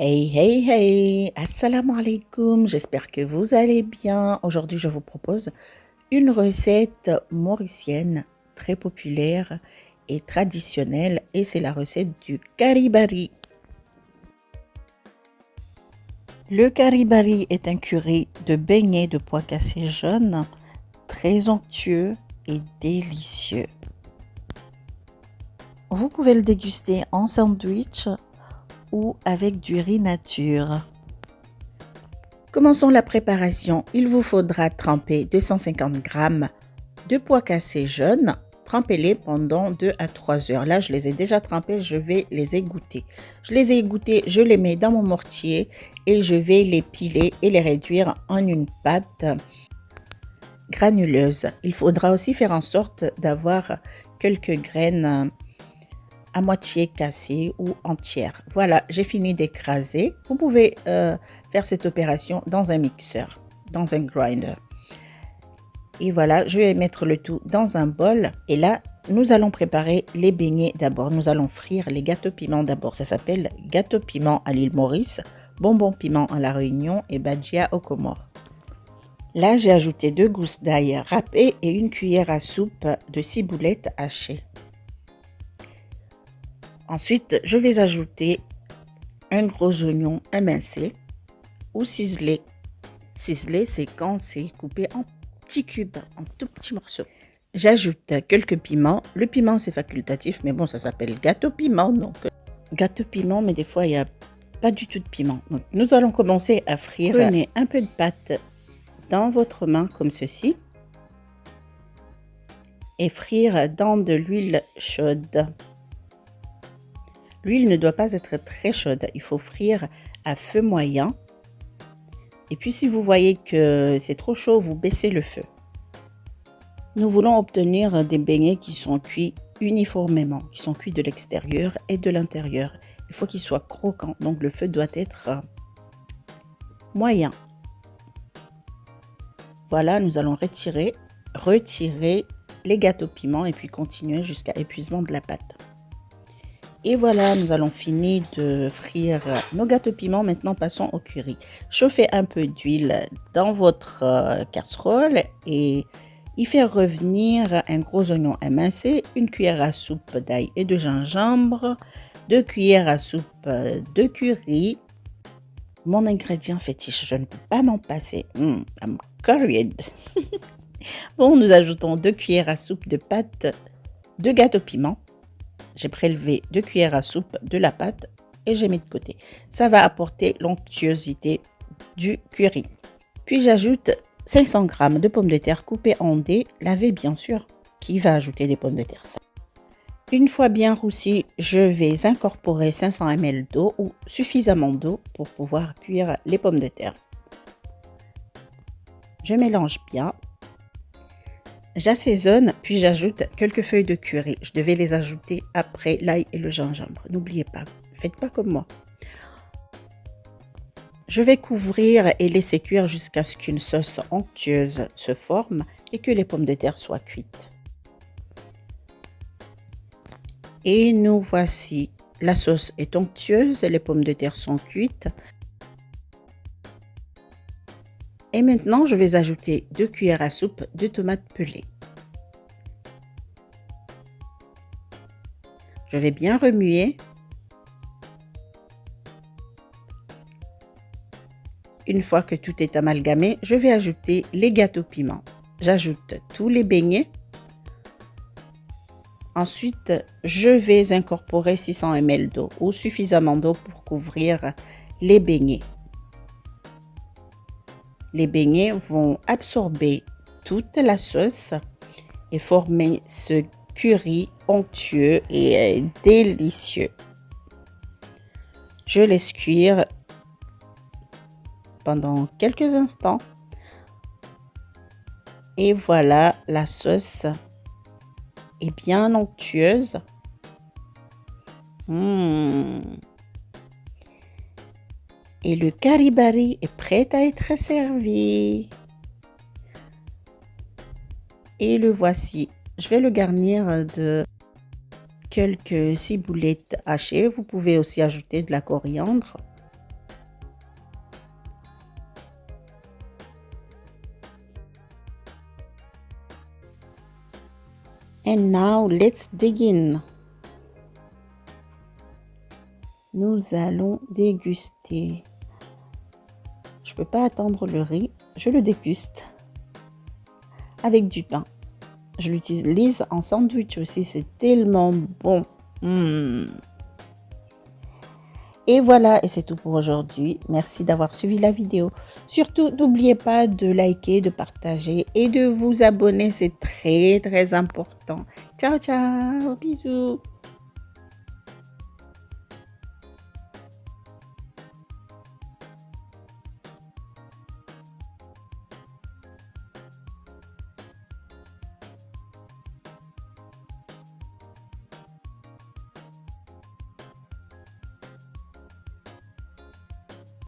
Hey, hey, hey, assalamu alaikum, j'espère que vous allez bien. Aujourd'hui, je vous propose une recette mauricienne très populaire et traditionnelle et c'est la recette du karibari. Le karibari est un curry de beignets de pois cassés jaunes, très onctueux et délicieux. Vous pouvez le déguster en sandwich ou avec du riz nature. Commençons la préparation. Il vous faudra tremper 250 g de pois cassés jaunes. Trempez-les pendant 2 à 3 heures. Là, je les ai déjà trempés, je vais les égoutter. Je les ai égouttés, je les mets dans mon mortier et je vais les piler et les réduire en une pâte granuleuse. Il faudra aussi faire en sorte d'avoir quelques graines à moitié cassée ou entière. Voilà, j'ai fini d'écraser. Vous pouvez faire cette opération dans un mixeur, dans un grinder. Et voilà, je vais mettre le tout dans un bol. Et là, nous allons préparer les beignets d'abord. Nous allons frire les gâteaux piment d'abord. Ça s'appelle gâteau piment à l'île Maurice, bonbon piment à la Réunion et bhajia aux Comores. Là, j'ai ajouté 2 gousses d'ail râpées et une cuillère à soupe de ciboulette hachée. Ensuite, je vais ajouter un gros oignon émincé ou ciselé. Ciselé, c'est quand c'est coupé en petits cubes, en tout petits morceaux. J'ajoute quelques piments. Le piment, c'est facultatif, mais bon, ça s'appelle gâteau piment. Donc, gâteau piment, mais des fois, il n'y a pas du tout de piment. Donc, nous allons commencer à frire. Prenez un peu de pâte dans votre main, comme ceci. Et frire dans de l'huile chaude. L'huile ne doit pas être très chaude, il faut frire à feu moyen. Et puis si vous voyez que c'est trop chaud, vous baissez le feu. Nous voulons obtenir des beignets qui sont cuits uniformément, qui sont cuits de l'extérieur et de l'intérieur. Il faut qu'ils soient croquants, donc le feu doit être moyen. Voilà, nous allons retirer les gâteaux piment et puis continuer jusqu'à épuisement de la pâte. Et voilà, nous allons finir de frire nos gâteaux piment. Maintenant, passons au curry. Chauffez un peu d'huile dans votre casserole et y faire revenir un gros oignon émincé, une cuillère à soupe d'ail et de gingembre, 2 cuillères à soupe de curry. Mon ingrédient fétiche, je ne peux pas m'en passer. I'm curried. Bon, nous ajoutons 2 cuillères à soupe de pâte de gâteau piment. J'ai prélevé 2 cuillères à soupe de la pâte et j'ai mis de côté. Ça va apporter l'onctuosité du curry. Puis j'ajoute 500 g de pommes de terre coupées en dés, lavées bien sûr. Qui va ajouter des pommes de terre? Une fois bien roussi, je vais incorporer 500 ml d'eau ou suffisamment d'eau pour pouvoir cuire les pommes de terre. Je mélange bien. J'assaisonne, puis j'ajoute quelques feuilles de curry. Je devais les ajouter après l'ail et le gingembre. N'oubliez pas, faites pas comme moi. Je vais couvrir et laisser cuire jusqu'à ce qu'une sauce onctueuse se forme et que les pommes de terre soient cuites. Et nous voici. La sauce est onctueuse, les pommes de terre sont cuites. Et maintenant, je vais ajouter 2 cuillères à soupe de tomates pelées. Je vais bien remuer. Une fois que tout est amalgamé, je vais ajouter les gâteaux piment. J'ajoute tous les beignets. Ensuite, je vais incorporer 600 ml d'eau ou suffisamment d'eau pour couvrir les beignets. Les beignets vont absorber toute la sauce et former ce curry onctueux et délicieux. Je laisse cuire pendant quelques instants. Et voilà, la sauce est bien onctueuse. Et le karibari est prêt à être servi. Et le voici. Je vais le garnir de quelques ciboulettes hachées. Vous pouvez aussi ajouter de la coriandre. And now, let's dig in. Nous allons déguster. Je peux pas attendre le riz, je le déguste avec du pain. Je l'utilise en sandwich aussi, c'est tellement bon. Et voilà, et c'est tout pour aujourd'hui. Merci d'avoir suivi la vidéo. Surtout, n'oubliez pas de liker, de partager et de vous abonner. C'est très, très important. Ciao, ciao. Bisous.